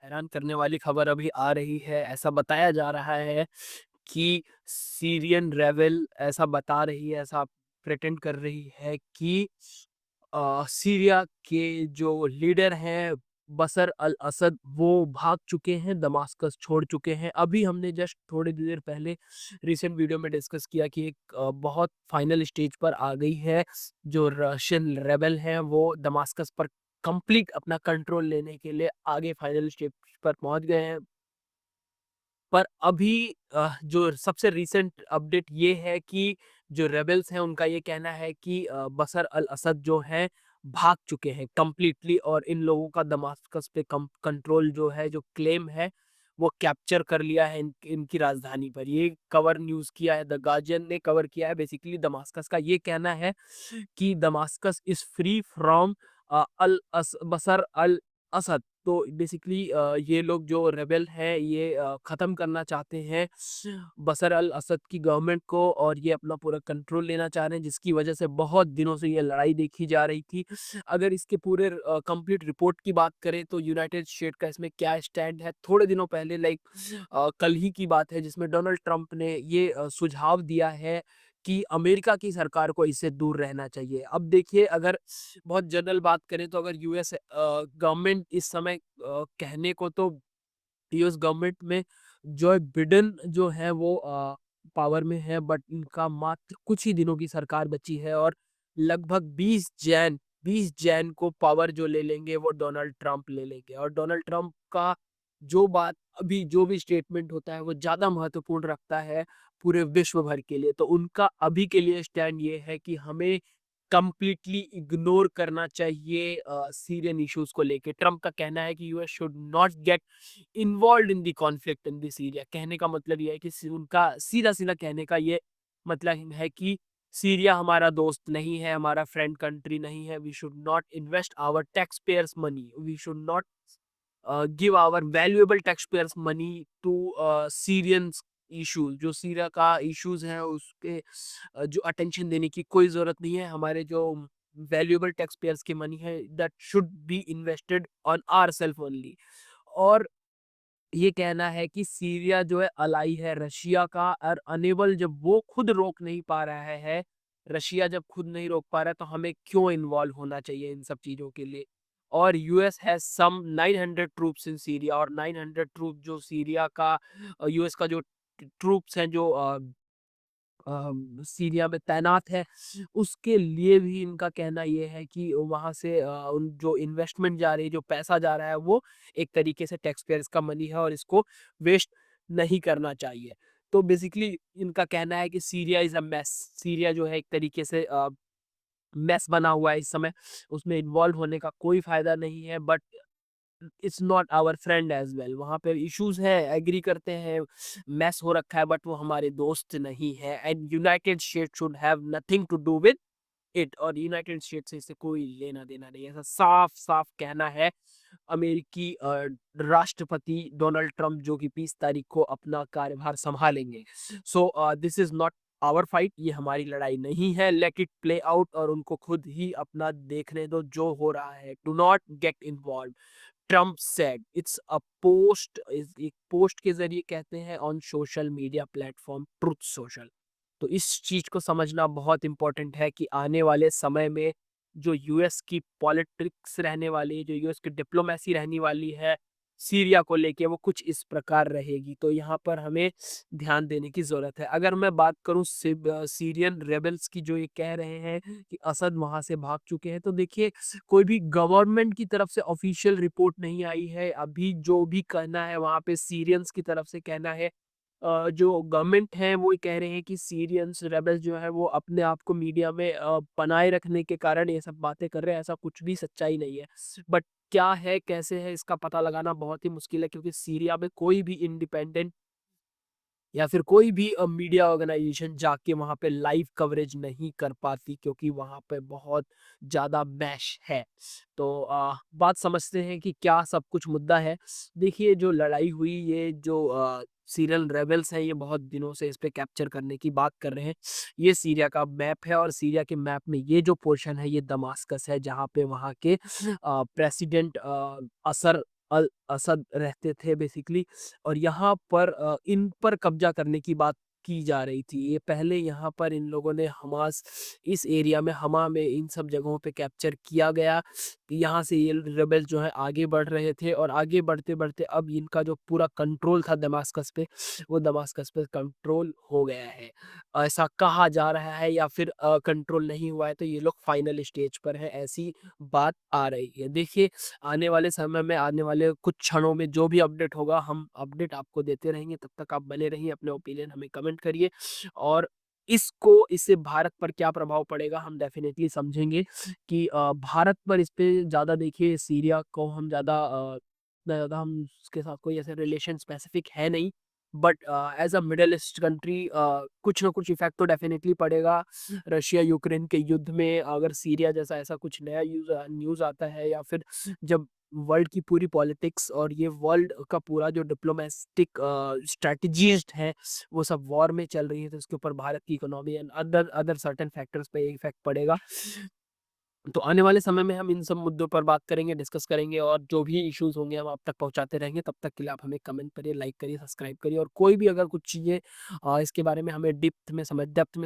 हैरान करने वाली खबर अभी आ रही है। ऐसा बताया जा रहा है कि सीरियन रेबेल ऐसा बता रही है, ऐसा प्रिटेंड कर रही है कि सीरिया के जो लीडर हैं बशर अल असद वो भाग चुके हैं, दमास्कस छोड़ चुके हैं। अभी हमने जस्ट थोड़ी देर पहले रिसेंट वीडियो में डिस्कस किया कि एक बहुत फाइनल स्टेज पर आ गई है। जो रशियन रेबेल हैं वो दमास्कस पर कंप्लीट अपना कंट्रोल लेने के लिए आगे फाइनल स्टेज पर पहुंच गए हैं। पर अभी जो सबसे रीसेंट अपडेट ये है कि जो रेबेल्स हैं उनका ये कहना है कि बशर अल असद जो है भाग चुके हैं कंप्लीटली, और इन लोगों का दमास्कस पे कंट्रोल जो है, जो क्लेम है वो कैप्चर कर लिया है इनकी राजधानी पर। ये कवर न्यूज़ किया है, द गार्जियन ने कवर किया है। बेसिकली दमास्कस का ये कहना है कि दमास्कस इज फ्री फ्रॉम बशर अल असद। तो बेसिकली ये लोग जो रेबेल हैं ये ख़त्म करना चाहते हैं बशर अल असद की गवर्नमेंट को, और ये अपना पूरा कंट्रोल लेना चाह रहे हैं, जिसकी वजह से बहुत दिनों से ये लड़ाई देखी जा रही थी। अगर इसके पूरे कंप्लीट रिपोर्ट की बात करें तो यूनाइटेड स्टेट का इसमें क्या स्टैंड है, थोड़े दिनों पहले कल ही की बात है जिसमें डोनाल्ड ट्रंप ने ये सुझाव दिया है कि अमेरिका की सरकार को इससे दूर रहना चाहिए। अब देखिए, अगर बहुत जनरल बात करें तो अगर यूएस गवर्नमेंट इस समय कहने को तो यूएस गवर्नमेंट में जो बिडेन जो है वो पावर में है, बट इनका मात्र कुछ ही दिनों की सरकार बची है, और लगभग 20 जैन को पावर जो ले लेंगे वो डोनाल्ड ट्रंप ले लेंगे। और डोनाल्ड ट्रंप का जो बात अभी जो भी स्टेटमेंट होता है वो ज्यादा महत्वपूर्ण रखता है पूरे विश्व भर के लिए। तो उनका अभी के लिए स्टैंड ये है कि हमें कंप्लीटली इग्नोर करना चाहिए सीरियन इश्यूज को लेके। ट्रंप का कहना है कि US should not get involve in the conflict in the Syria. कहने का मतलब ये है कि उनका सीधा सीधा कहने का ये मतलब है कि सीरिया हमारा दोस्त नहीं है, हमारा फ्रेंड कंट्री नहीं है। We should not invest our tax payers money, we should not give our valuable tax payers money to Syrians issues. जो सीरिया का इश्यूज है उसके जो अटेंशन देने की कोई जरूरत नहीं है। हमारे जो वैल्यूएबल टैक्स पेयर्स की मनी है that should be invested on our self only. और ये कहना है कि सीरिया जो है अलाई है रशिया का, और अनेबल जब वो खुद रोक नहीं पा रहा है, रशिया जब खुद नहीं रोक पा रहा है, तो हमें क्यों इन्वॉल्व होना चाहिए इन सब चीजों के लिए। और US has some 900 troops in Syria, और 900 ट्रूप जो सीरिया का यूएस का जो ट्रूप्स हैं जो सीरिया में तैनात है, उसके लिए भी इनका कहना ये है कि वहाँ से उन जो इन्वेस्टमेंट जा रही है, जो पैसा जा रहा है, वो एक तरीके से टैक्स पेयर्स का मनी है और इसको वेस्ट नहीं करना चाहिए। तो बेसिकली इनका कहना है कि Syria is a mess. Syria जो है एक तरीके से मेस बना हुआ है इस समय, उसमें इन्वॉल्व होने का कोई फायदा नहीं है। But it's not our friend as well. वहां पे इश्यूज है, एग्री करते हैं, मैस हो रखा है, बट वो हमारे दोस्त नहीं है। And United State should have nothing to do with it, और यूनाइटेड स्टेट से इससे कोई लेना देना नहीं है। ऐसा साफ साफ कहना है अमेरिकी राष्ट्रपति डोनाल्ड ट्रंप, जो कि 20 तारीख को अपना कार्यभार संभालेंगे। So this is not our fight, ये हमारी लड़ाई नहीं है। लेट इट प्ले आउट, और उनको खुद ही अपना देखने दो जो हो रहा है। Do not get involve, Trump said. It's a post, एक पोस्ट के जरिए कहते हैं on social media platform truth social. तो इस चीज को समझना बहुत इंपॉर्टेंट है कि आने वाले समय में जो यूएस की पॉलिटिक्स रहने वाली है, जो यूएस की डिप्लोमेसी रहने वाली है सीरिया को लेके, वो कुछ इस प्रकार रहेगी। तो यहाँ पर हमें ध्यान देने की जरूरत है। अगर मैं बात करूँ सीरियन रेबल्स की, जो ये कह रहे हैं कि असद वहां से भाग चुके हैं, तो देखिए, कोई भी गवर्नमेंट की तरफ से ऑफिशियल रिपोर्ट नहीं आई है। अभी जो भी कहना है वहां पे सीरियंस की तरफ से कहना है। जो गवर्नमेंट है वो कह रहे हैं कि सीरियंस रेबल्स जो है वो अपने आप को मीडिया में बनाए रखने के कारण ये सब बातें कर रहे हैं। ऐसा कुछ भी सच्चाई नहीं है। बट क्या है, कैसे है, इसका पता लगाना बहुत ही मुश्किल है, क्योंकि सीरिया में कोई भी इंडिपेंडेंट या फिर कोई भी मीडिया ऑर्गेनाइजेशन जाके वहां पे लाइव कवरेज नहीं कर पाती, क्योंकि वहां पे बहुत ज्यादा मैश है। तो बात समझते हैं कि क्या सब कुछ मुद्दा है। देखिए, जो लड़ाई हुई, ये जो सीरियल रेबल्स हैं, ये बहुत दिनों से इस पे कैप्चर करने की बात कर रहे हैं। ये सीरिया का मैप है, और सीरिया के मैप में ये जो पोर्शन है ये दमास्कस है, जहाँ पे वहाँ के प्रेसिडेंट असर अल असद रहते थे बेसिकली, और यहाँ पर इन पर कब्जा करने की बात की जा रही थी। ये पहले यहाँ पर इन लोगों ने हमास, इस एरिया में, हमा में, इन सब जगहों पे कैप्चर किया गया। यहाँ से ये रेबेल जो है आगे बढ़ रहे थे, और आगे बढ़ते-बढ़ते अब इनका जो पूरा कंट्रोल था दमास्कस पे, वो दमास्कस पे कंट्रोल हो गया है। ऐसा कहा जा रहा है, या फिर कंट्रोल नहीं हुआ है, तो ये लोग फाइनल स्टेज पर हैं, ऐसी बात आ रही है। देखिए, आने वाले समय में, आने वाले कुछ क्षणों में जो भी अपडेट होगा, हम अपडेट आपको देते रहेंगे। तब तक आप बने रहिए, अपने ओपिनियन हमें कमेंट करिए, और इससे भारत पर क्या प्रभाव पड़ेगा हम डेफिनेटली समझेंगे कि भारत पर इस पे ज़्यादा, देखिए सीरिया को हम ज़्यादा इतना ज़्यादा हम उसके साथ कोई ऐसे रिलेशन स्पेसिफिक है नहीं, but as a middle east country कुछ ना कुछ इफ़ेक्ट तो डेफिनेटली पड़ेगा। रशिया यूक्रेन के युद्ध में अगर सीरिया जैसा ऐसा कुछ नया न्यूज़ आता है, या फिर जब वर्ल्ड की पूरी पॉलिटिक्स और ये वर्ल्ड का पूरा जो डिप्लोमेटिक स्ट्रैटेजीज है, वो सब वॉर में चल रही है, तो इसके ऊपर भारत की economy and other other certain factors पे इफेक्ट पड़ेगा। तो आने वाले समय में हम इन सब मुद्दों पर बात करेंगे, डिस्कस करेंगे, और जो भी इश्यूज होंगे हम आप तक पहुंचाते रहेंगे। तब तक के लिए आप हमें कमेंट करिए, लाइक करिए, सब्सक्राइब करिए, और कोई भी अगर कुछ चीज़ें इसके बारे में हमें डेप्थ में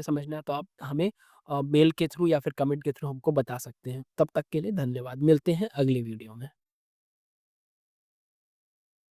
समझना है, तो आप हमें मेल के थ्रू या फिर कमेंट के थ्रू हमको बता सकते हैं। तब तक के लिए धन्यवाद, मिलते हैं अगली वीडियो में।